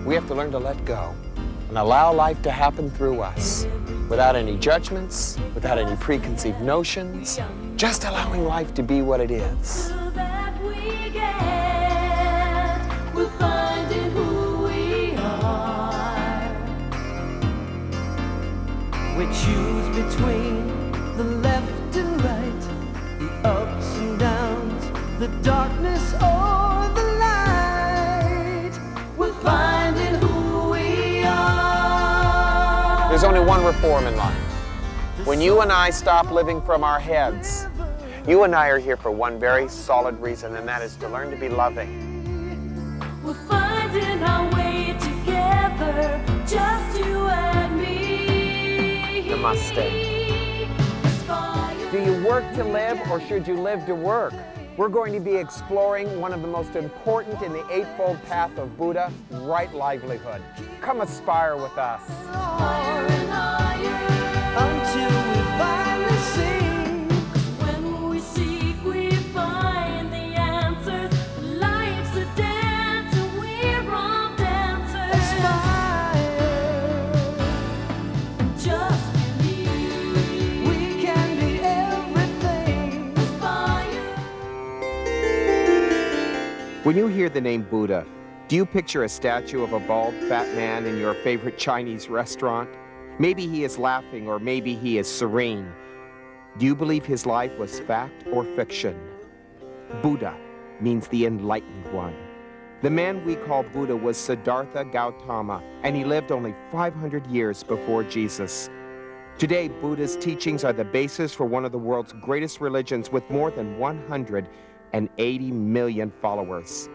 We have to learn to let go and allow life to happen through us without any judgments, without any preconceived notions, just allowing life to be what it is. We choose between the left and right, the ups and downs, the darkness or the light. We're finding who we are. There's only one reform in life. When you and I stop living from our heads, you and I are here for one very solid reason, and that is to learn to be loving. We're finding our way together, just you and me. Namaste. Do you work to live, or should you live to work? We're going to be exploring one of the most important in the Eightfold Path of Buddha, right livelihood. Come aspire with us. Until we finally see, 'cause when we seek, we find the answers. Life's a dance, and we're all dancers. Aspire, and just believe we can be everything. Aspire. When you hear the name Buddha, do you picture a statue of a bald, fat man in your favorite Chinese restaurant? Maybe he is laughing, or maybe he is serene. Do you believe his life was fact or fiction? Buddha means the enlightened one. The man we call Buddha was Siddhartha Gautama, and he lived only 500 years before Jesus. Today, Buddha's teachings are the basis for one of the world's greatest religions with more than 180 million followers.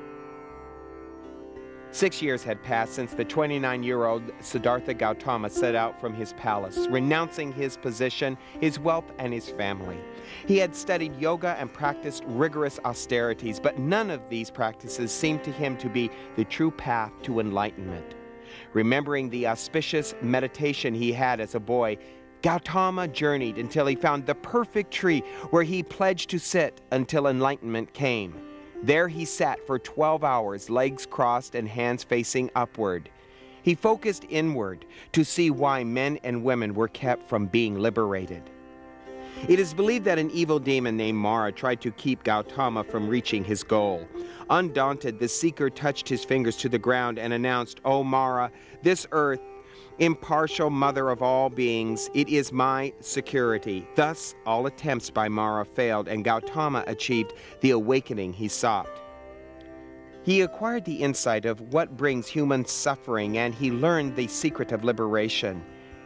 6 years had passed since the 29-year-old Siddhartha Gautama set out from his palace, renouncing his position, his wealth, and his family. He had studied yoga and practiced rigorous austerities, but none of these practices seemed to him to be the true path to enlightenment. Remembering the auspicious meditation he had as a boy, Gautama journeyed until he found the perfect tree where he pledged to sit until enlightenment came. There he sat for 12 hours, legs crossed and hands facing upward. He focused inward to see why men and women were kept from being liberated. It is believed that an evil demon named Mara tried to keep Gautama from reaching his goal. Undaunted, the seeker touched his fingers to the ground and announced, "O Mara, this earth, impartial mother of all beings, it is my security." Thus, all attempts by Mara failed, and Gautama achieved the awakening he sought. He acquired the insight of what brings human suffering, and he learned the secret of liberation.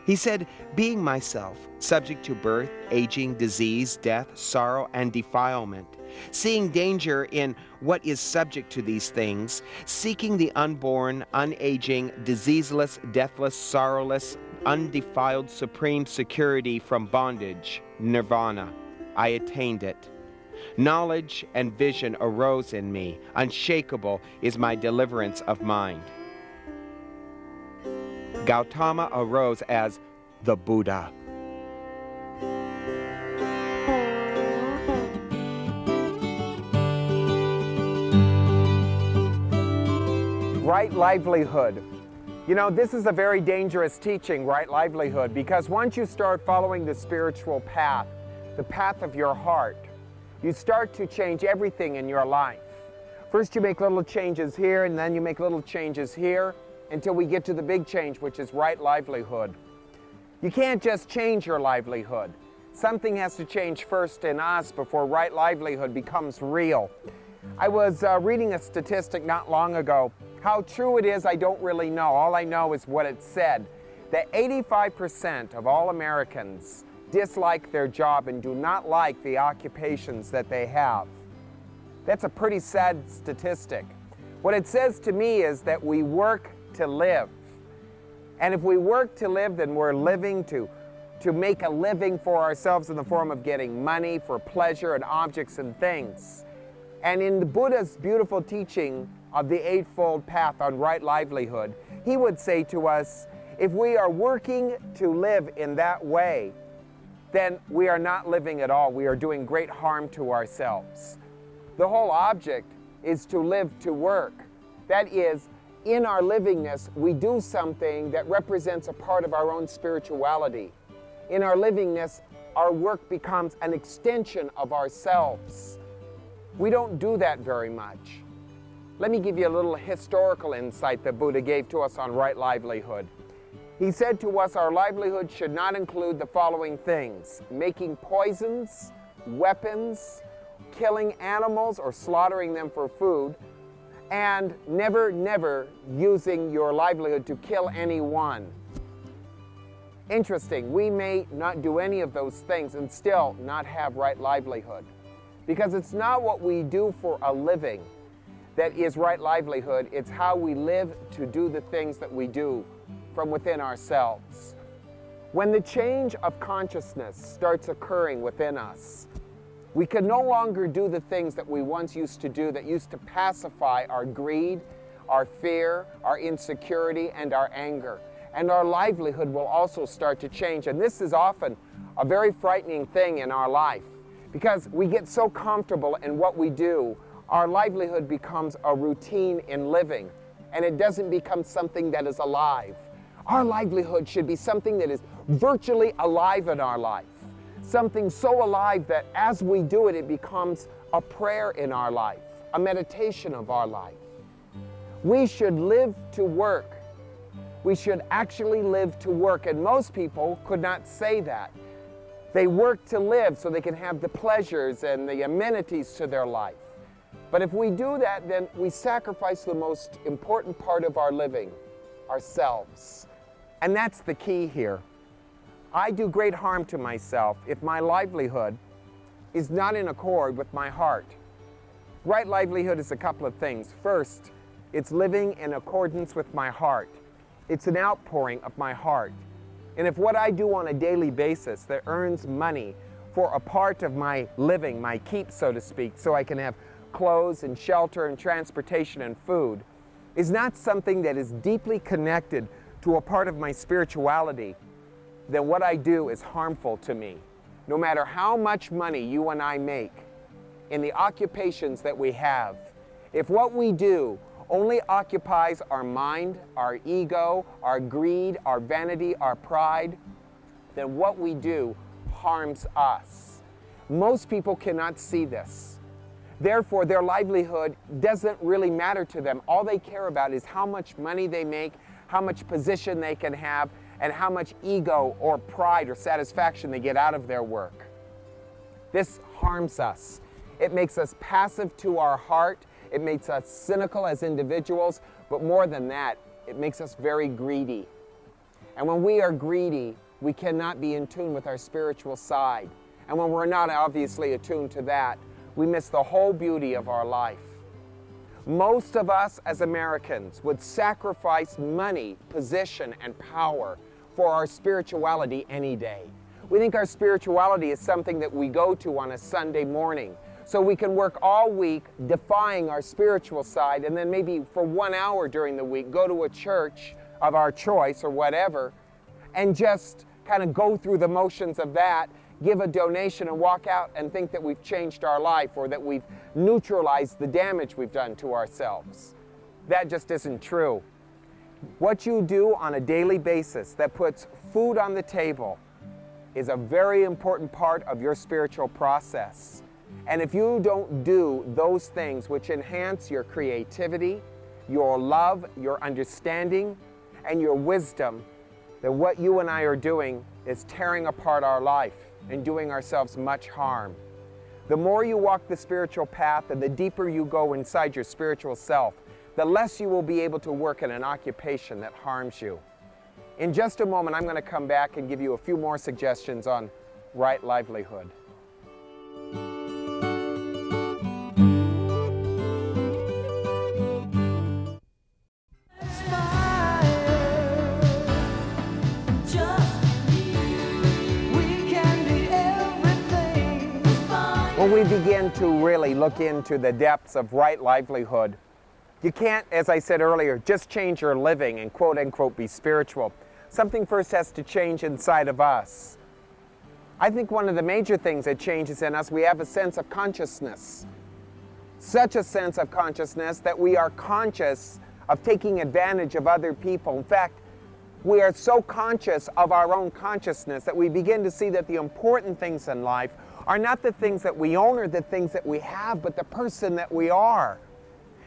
He said, "Being myself, subject to birth, aging, disease, death, sorrow, and defilement, seeing danger in what is subject to these things, seeking the unborn, unaging, diseaseless, deathless, sorrowless, undefiled supreme security from bondage, nirvana, I attained it. Knowledge and vision arose in me. Unshakable is my deliverance of mind." Gautama arose as the Buddha. Right livelihood. You know, this is a very dangerous teaching, right livelihood, because once you start following the spiritual path, the path of your heart, you start to change everything in your life. First you make little changes here, and then you make little changes here, until we get to the big change, which is right livelihood. You can't just change your livelihood. Something has to change first in us before right livelihood becomes real. I was reading a statistic not long ago. How true it is, I don't really know. All I know is what it said, that 85% of all Americans dislike their job and do not like the occupations that they have. That's a pretty sad statistic. What it says to me is that we work to live. And if we work to live, then we're living to make a living for ourselves in the form of getting money for pleasure and objects and things. And in the Buddha's beautiful teaching of the Eightfold Path on right livelihood, he would say to us, if we are working to live in that way, then we are not living at all. We are doing great harm to ourselves. The whole object is to live to work. That is, in our livingness, we do something that represents a part of our own spirituality. In our livingness, our work becomes an extension of ourselves. We don't do that very much. Let me give you a little historical insight that Buddha gave to us on right livelihood. He said to us our livelihood should not include the following things: making poisons, weapons, killing animals or slaughtering them for food, and never using your livelihood to kill anyone. Interesting, we may not do any of those things and still not have right livelihood, because it's not what we do for a living that is right livelihood, it's how we live to do the things that we do from within ourselves. When the change of consciousness starts occurring within us, we can no longer do the things that we once used to do that used to pacify our greed, our fear, our insecurity, and our anger. And our livelihood will also start to change. And this is often a very frightening thing in our life, because we get so comfortable in what we do, our livelihood becomes a routine in living, and it doesn't become something that is alive. Our livelihood should be something that is virtually alive in our life. Something so alive that as we do it, it becomes a prayer in our life, a meditation of our life. We should live to work. We should actually live to work, and most people could not say that. They work to live so they can have the pleasures and the amenities to their life. But if we do that, then we sacrifice the most important part of our living, ourselves. And that's the key here. I do great harm to myself if my livelihood is not in accord with my heart. Right livelihood is a couple of things. First, it's living in accordance with my heart. It's an outpouring of my heart. And if what I do on a daily basis that earns money for a part of my living, my keep, so to speak, so I can have clothes and shelter and transportation and food, is not something that is deeply connected to a part of my spirituality, then what I do is harmful to me. No matter how much money you and I make in the occupations that we have, if what we do only occupies our mind, our ego, our greed, our vanity, our pride, then what we do harms us. Most people cannot see this. Therefore, their livelihood doesn't really matter to them. All they care about is how much money they make, how much position they can have, and how much ego or pride or satisfaction they get out of their work. This harms us. It makes us passive to our heart. It makes us cynical as individuals, but more than that, it makes us very greedy. And when we are greedy, we cannot be in tune with our spiritual side. And when we're not obviously attuned to that, we miss the whole beauty of our life. Most of us as Americans would sacrifice money, position, and power for our spirituality any day. We think our spirituality is something that we go to on a Sunday morning, so we can work all week defying our spiritual side, and then maybe for 1 hour during the week go to a church of our choice or whatever, and just kind of go through the motions of that, give a donation and walk out and think that we've changed our life or that we've neutralized the damage we've done to ourselves. That just isn't true. What you do on a daily basis that puts food on the table is a very important part of your spiritual process. And if you don't do those things which enhance your creativity, your love, your understanding, and your wisdom, then what you and I are doing is tearing apart our life and doing ourselves much harm. The more you walk the spiritual path and the deeper you go inside your spiritual self, the less you will be able to work in an occupation that harms you. In just a moment, I'm going to come back and give you a few more suggestions on right livelihood. When we begin to really look into the depths of right livelihood, you can't, as I said earlier, just change your living and quote unquote be spiritual. Something first has to change inside of us. I think one of the major things that changes in us, we have a sense of consciousness. Such a sense of consciousness that we are conscious of taking advantage of other people. In fact, we are so conscious of our own consciousness that we begin to see that the important things in life are not the things that we own or the things that we have, but the person that we are.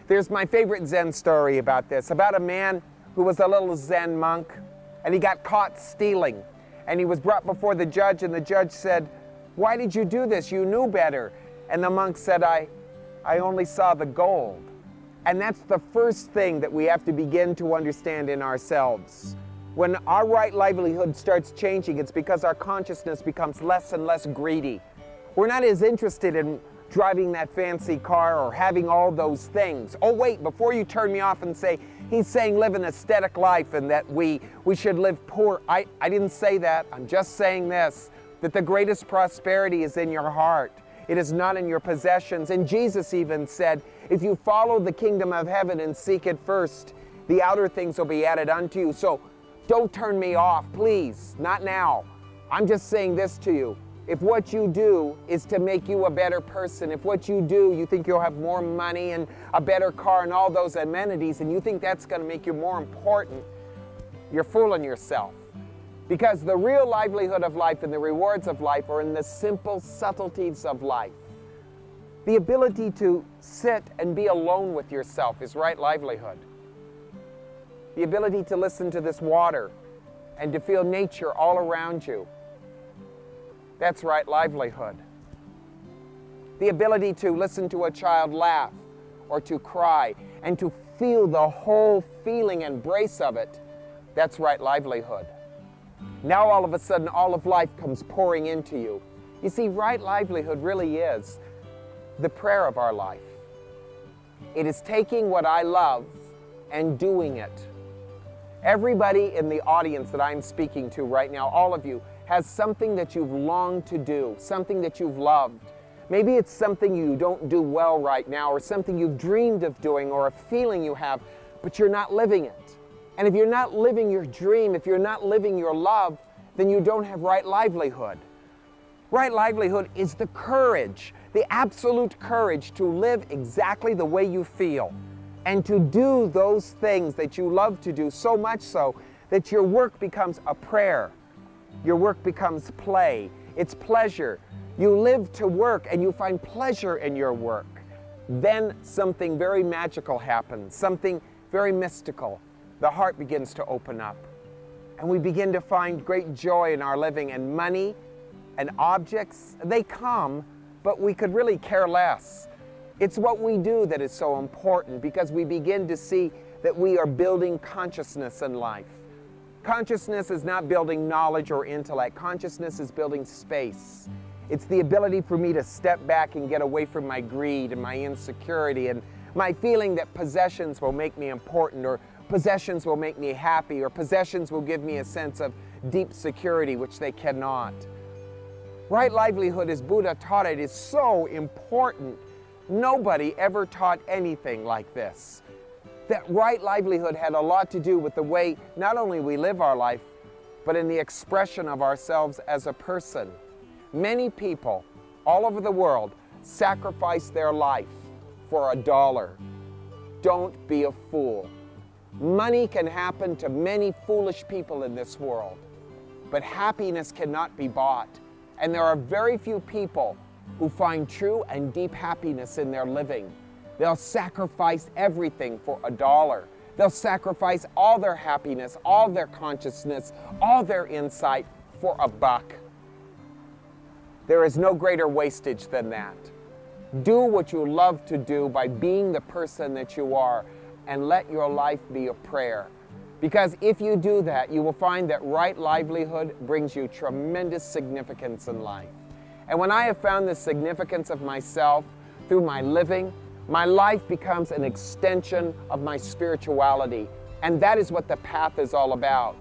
There's my favorite Zen story about this, about a man who was a little Zen monk, and he got caught stealing. And he was brought before the judge, and the judge said, "Why did you do this? You knew better." And the monk said, I only saw the gold. And that's the first thing that we have to begin to understand in ourselves. When our right livelihood starts changing, it's because our consciousness becomes less and less greedy. We're not as interested in driving that fancy car or having all those things. Oh wait, before you turn me off and say, he's saying live an aesthetic life and that we should live poor. I didn't say that. I'm just saying this, that the greatest prosperity is in your heart. It is not in your possessions. And Jesus even said, if you follow the kingdom of heaven and seek it first, the outer things will be added unto you. So don't turn me off, please, not now. I'm just saying this to you. If what you do is to make you a better person, if what you do, you think you'll have more money and a better car and all those amenities, and you think that's going to make you more important, you're fooling yourself. Because the real livelihood of life and the rewards of life are in the simple subtleties of life. The ability to sit and be alone with yourself is right livelihood. The ability to listen to this water and to feel nature all around you. That's right livelihood. The ability to listen to a child laugh or to cry and to feel the whole feeling and embrace of it, that's right livelihood. Now all of a sudden all of life comes pouring into you. You see, right livelihood really is the prayer of our life. It is taking what I love and doing it. Everybody in the audience that I'm speaking to right now, all of you, has something that you've longed to do, something that you've loved. Maybe it's something you don't do well right now, or something you've dreamed of doing, or a feeling you have, but you're not living it. And if you're not living your dream, if you're not living your love, then you don't have right livelihood. Right livelihood is the courage, the absolute courage to live exactly the way you feel and to do those things that you love to do, so much so that your work becomes a prayer. Your work becomes play. It's pleasure. You live to work and you find pleasure in your work. Then something very magical happens, something very mystical. The heart begins to open up. And we begin to find great joy in our living, and money and objects, they come, but we could really care less. It's what we do that is so important, because we begin to see that we are building consciousness in life. Consciousness is not building knowledge or intellect. Consciousness is building space. It's the ability for me to step back and get away from my greed and my insecurity and my feeling that possessions will make me important, or possessions will make me happy, or possessions will give me a sense of deep security, which they cannot. Right livelihood, as Buddha taught it, is so important. Nobody ever taught anything like this. That right livelihood had a lot to do with the way not only we live our life, but in the expression of ourselves as a person. Many people all over the world sacrifice their life for $1. Don't be a fool. Money can happen to many foolish people in this world, but happiness cannot be bought. And there are very few people who find true and deep happiness in their living. They'll sacrifice everything for $1. They'll sacrifice all their happiness, all their consciousness, all their insight for $1. There is no greater wastage than that. Do what you love to do by being the person that you are, and let your life be a prayer. Because if you do that, you will find that right livelihood brings you tremendous significance in life. And when I have found the significance of myself through my living, my life becomes an extension of my spirituality. And that is what the path is all about.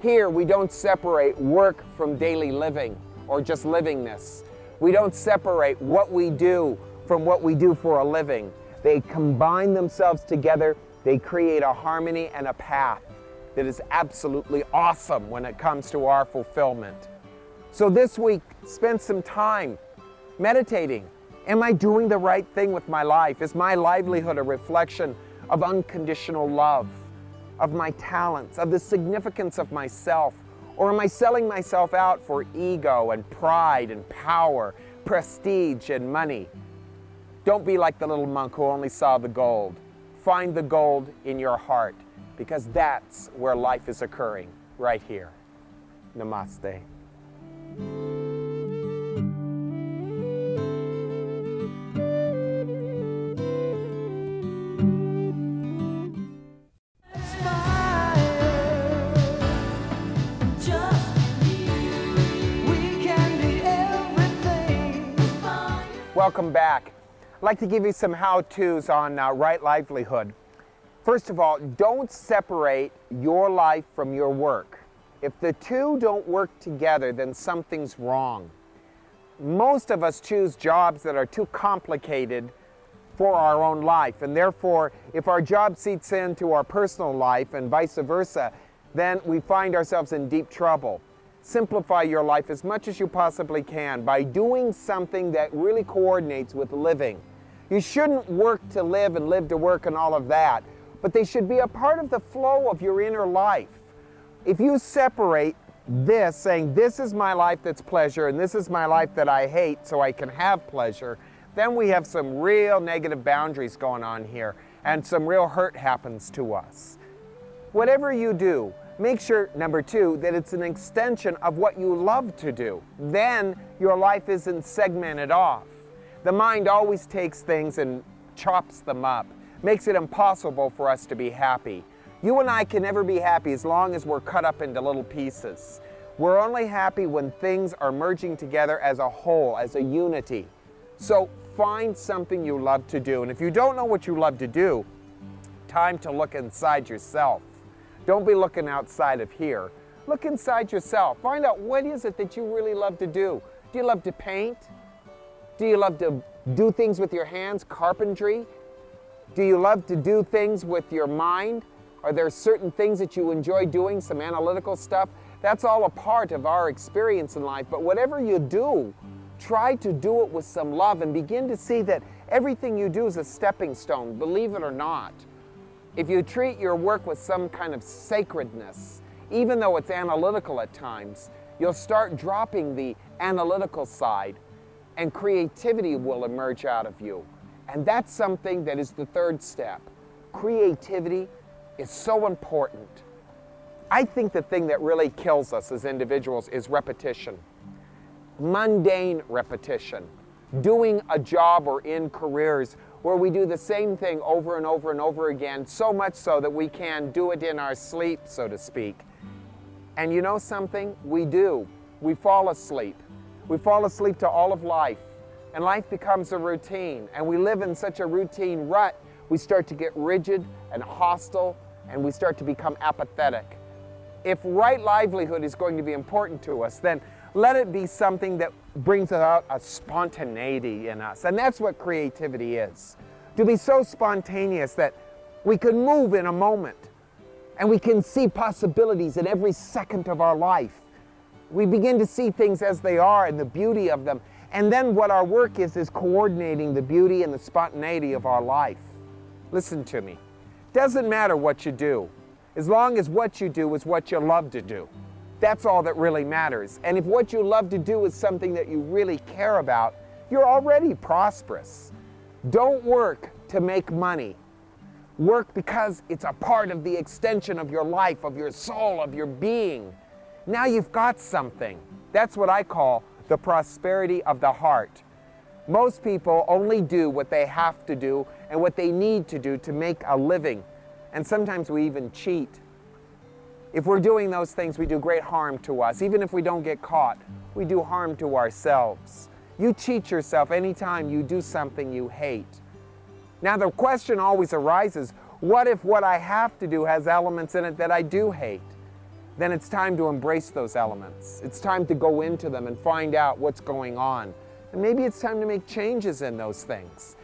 Here, we don't separate work from daily living or just livingness. We don't separate what we do from what we do for a living. They combine themselves together. They create a harmony and a path that is absolutely awesome when it comes to our fulfillment. So this week, spend some time meditating. Am I doing the right thing with my life? Is my livelihood a reflection of unconditional love, of my talents, of the significance of myself? Or am I selling myself out for ego and pride and power, prestige and money? Don't be like the little monk who only saw the gold. Find the gold in your heart, because that's where life is occurring, right here. Namaste. Welcome back. I'd like to give you some how-tos on right livelihood. First of all, don't separate your life from your work. If the two don't work together, then something's wrong. Most of us choose jobs that are too complicated for our own life, and therefore, if our job seeps into our personal life and vice versa, then we find ourselves in deep trouble. Simplify your life as much as you possibly can by doing something that really coordinates with living. You shouldn't work to live and live to work and all of that, but they should be a part of the flow of your inner life. If you separate this, saying this is my life that's pleasure and this is my life that I hate so I can have pleasure, then we have some real negative boundaries going on here and some real hurt happens to us. Whatever you do, make sure, number two, that it's an extension of what you love to do. Then your life isn't segmented off. The mind always takes things and chops them up, makes it impossible for us to be happy. You and I can never be happy as long as we're cut up into little pieces. We're only happy when things are merging together as a whole, as a unity. So find something you love to do. And if you don't know what you love to do, time to look inside yourself. Don't be looking outside of here. Look inside yourself. Find out what is it that you really love to do. Do you love to paint? Do you love to do things with your hands, carpentry? Do you love to do things with your mind? Are there certain things that you enjoy doing, some analytical stuff? That's all a part of our experience in life. But whatever you do, try to do it with some love and begin to see that everything you do is a stepping stone, believe it or not. If you treat your work with some kind of sacredness, even though it's analytical at times, you'll start dropping the analytical side and creativity will emerge out of you. And that's something that is the third step. Creativity is so important. I think the thing that really kills us as individuals is repetition. Mundane repetition. Doing a job or in careers where we do the same thing over and over and over again, so much so that we can do it in our sleep, so to speak. And you know something? We do. We fall asleep. We fall asleep to all of life. And life becomes a routine. And we live in such a routine rut, we start to get rigid and hostile, and we start to become apathetic. If right livelihood is going to be important to us, then let it be something that brings out a spontaneity in us. And that's what creativity is. To be so spontaneous that we can move in a moment and we can see possibilities in every second of our life. We begin to see things as they are and the beauty of them. And then what our work is coordinating the beauty and the spontaneity of our life. Listen to me. Doesn't matter what you do, as long as what you do is what you love to do. That's all that really matters. And if what you love to do is something that you really care about, you're already prosperous. Don't work to make money. Work because it's a part of the extension of your life, of your soul, of your being. Now you've got something. That's what I call the prosperity of the heart. Most people only do what they have to do and what they need to do to make a living. And sometimes we even cheat. If we're doing those things, we do great harm to us. Even if we don't get caught, we do harm to ourselves. You cheat yourself anytime you do something you hate. Now the question always arises, what if what I have to do has elements in it that I do hate? Then it's time to embrace those elements. It's time to go into them and find out what's going on. And maybe it's time to make changes in those things.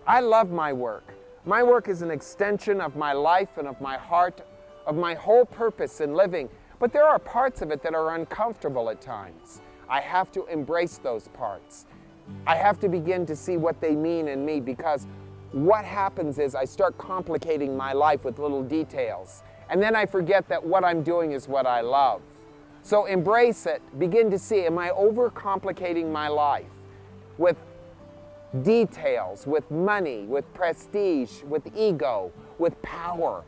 I love my work. My work is an extension of my life and of my heart, of my whole purpose in living. But there are parts of it that are uncomfortable at times. I have to embrace those parts. I have to begin to see what they mean in me, because what happens is I start complicating my life with little details. And then I forget that what I'm doing is what I love. So embrace it. Begin to see, am I overcomplicating my life with details, with money, with prestige, with ego, with power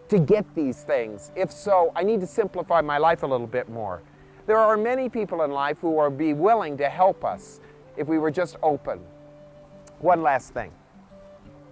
to get these things? If so, I need to simplify my life a little bit more. There are many people in life who would be willing to help us if we were just open. One last thing.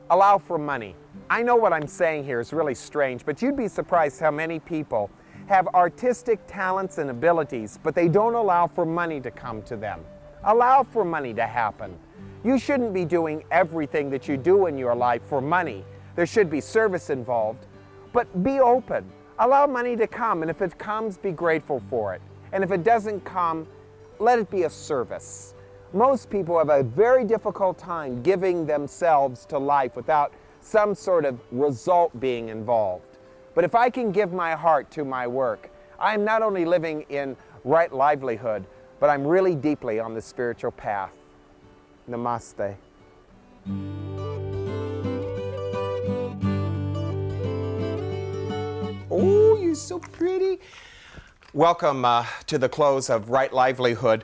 Allow for money. I know what I'm saying here is really strange, but you'd be surprised how many people have artistic talents and abilities, but they don't allow for money to come to them. Allow for money to happen. You shouldn't be doing everything that you do in your life for money. There should be service involved, but be open. Allow money to come, and if it comes, be grateful for it. And if it doesn't come, let it be a service. Most people have a very difficult time giving themselves to life without some sort of result being involved. But if I can give my heart to my work, I am not only living in right livelihood, but I'm really deeply on the spiritual path. Namaste. Oh, you're so pretty. Welcome to the close of Right Livelihood.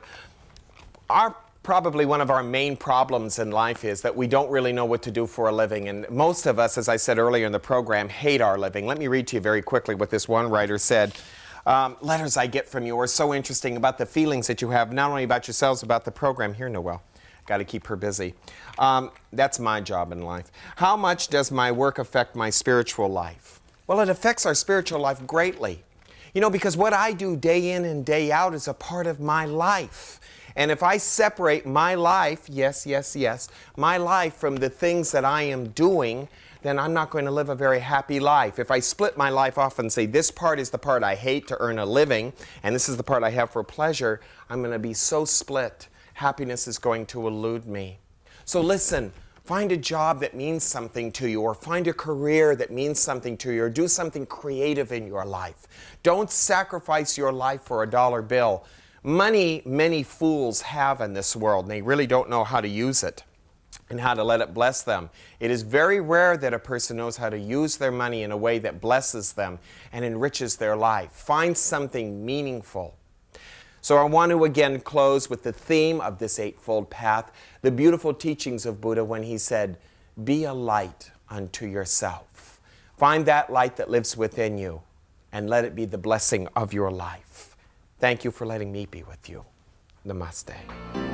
Probably one of our main problems in life is that we don't really know what to do for a living. And most of us, as I said earlier in the program, hate our living. Let me read to you very quickly what this one writer said. Letters I get from you are so interesting about the feelings that you have, not only about yourselves, about the program. Here, Noelle. Got to keep her busy. That's my job in life. How much does my work affect my spiritual life? Well, it affects our spiritual life greatly. You know, because what I do day in and day out is a part of my life. And if I separate my life, yes, my life from the things that I am doing, then I'm not going to live a very happy life. If I split my life off and say, this part is the part I hate to earn a living, and this is the part I have for pleasure, I'm going to be so split. Happiness is going to elude me. So listen, find a job that means something to you, or find a career that means something to you, or do something creative in your life. Don't sacrifice your life for a dollar bill. Money, many fools have in this world, and they really don't know how to use it and how to let it bless them. It is very rare that a person knows how to use their money in a way that blesses them and enriches their life. Find something meaningful. So I want to again close with the theme of this Eightfold Path, the beautiful teachings of Buddha when he said, be a light unto yourself. Find that light that lives within you and let it be the blessing of your life. Thank you for letting me be with you. Namaste.